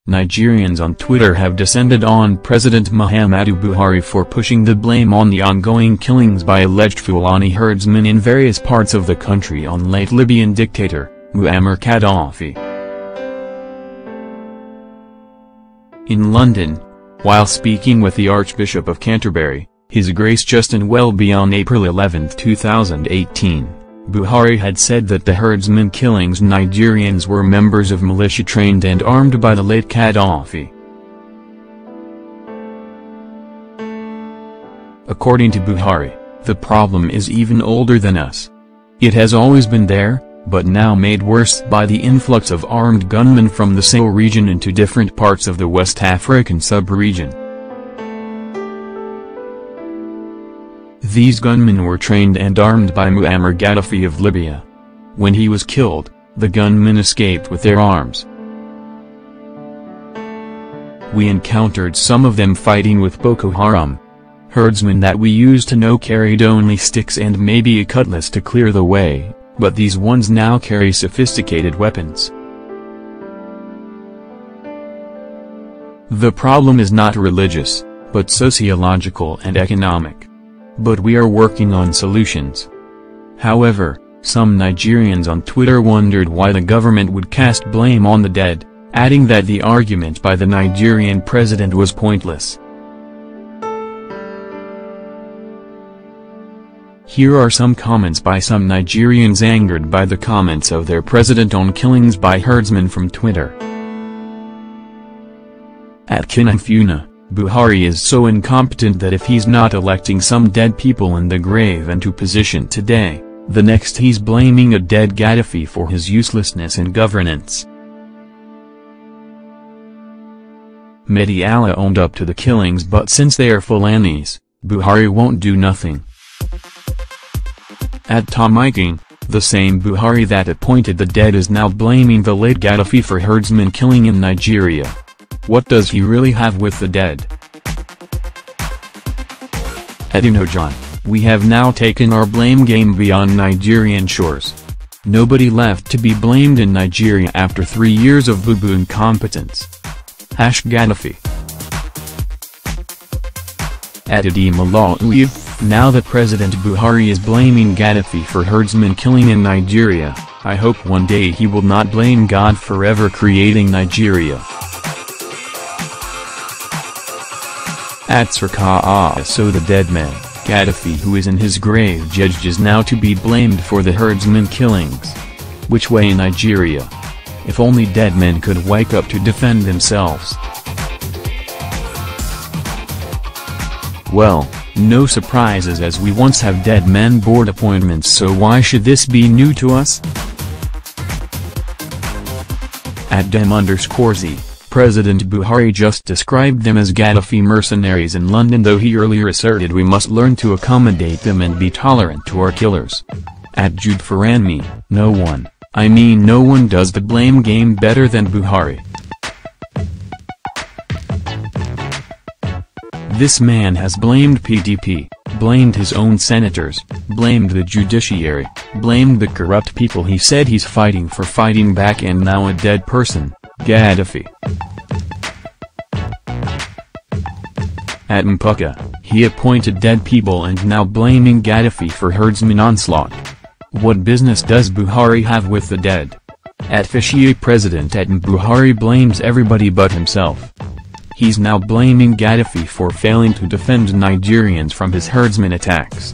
Nigerians on Twitter have descended on President Muhammadu Buhari for pushing the blame on the ongoing killings by alleged Fulani herdsmen in various parts of the country on late Libyan dictator, Muammar Gaddafi. In London, while speaking with the Archbishop of Canterbury, His Grace Justin Welby on April 11, 2018, Buhari had said that the herdsmen killings Nigerians were members of militia trained and armed by the late Gaddafi. According to Buhari, the problem is even older than us. It has always been there, but now made worse by the influx of armed gunmen from the Sahel region into different parts of the West African sub-region. These gunmen were trained and armed by Muammar Gaddafi of Libya. When he was killed, the gunmen escaped with their arms. We encountered some of them fighting with Boko Haram. Herdsmen that we used to know carried only sticks and maybe a cutlass to clear the way, but these ones now carry sophisticated weapons. The problem is not religious, but sociological and economic. But we are working on solutions. However, some Nigerians on Twitter wondered why the government would cast blame on the dead, adding that the argument by the Nigerian president was pointless. Here are some comments by some Nigerians angered by the comments of their president on killings by herdsmen from Twitter. At Kinafuna, Buhari is so incompetent that if he's not electing some dead people in the grave into position today, the next he's blaming a dead Gaddafi for his uselessness in governance. Mediala owned up to the killings, but since they are Fulanis, Buhari won't do nothing. At Tomiking, the same Buhari that appointed the dead is now blaming the late Gaddafi for herdsmen killing in Nigeria. What does he really have with the dead? At Inojan, we have now taken our blame game beyond Nigerian shores. Nobody left to be blamed in Nigeria after 3 years of boo-boo incompetence. Gaddafi. At Adimalawi, now that President Buhari is blaming Gaddafi for herdsmen killing in Nigeria, I hope one day he will not blame God for ever creating Nigeria. At Sirka, so the dead man, Gaddafi, who is in his grave, judged is now to be blamed for the herdsmen killings. Which way in Nigeria? If only dead men could wake up to defend themselves. Well, no surprises, as we once have dead men board appointments, so why should this be new to us? At Dem_Z, President Buhari just described them as Gaddafi mercenaries in London, though he earlier asserted we must learn to accommodate them and be tolerant to our killers. At Jude Faranmi, no one does the blame game better than Buhari. This man has blamed PDP, blamed his own senators, blamed the judiciary, blamed the corrupt people he said he's fighting for fighting back, and now a dead person, Gaddafi. At Mpaka, he appointed dead people and now blaming Gaddafi for herdsmen onslaught. What business does Buhari have with the dead? At Fishie, President at Buhari blames everybody but himself. He's now blaming Gaddafi for failing to defend Nigerians from his herdsmen attacks.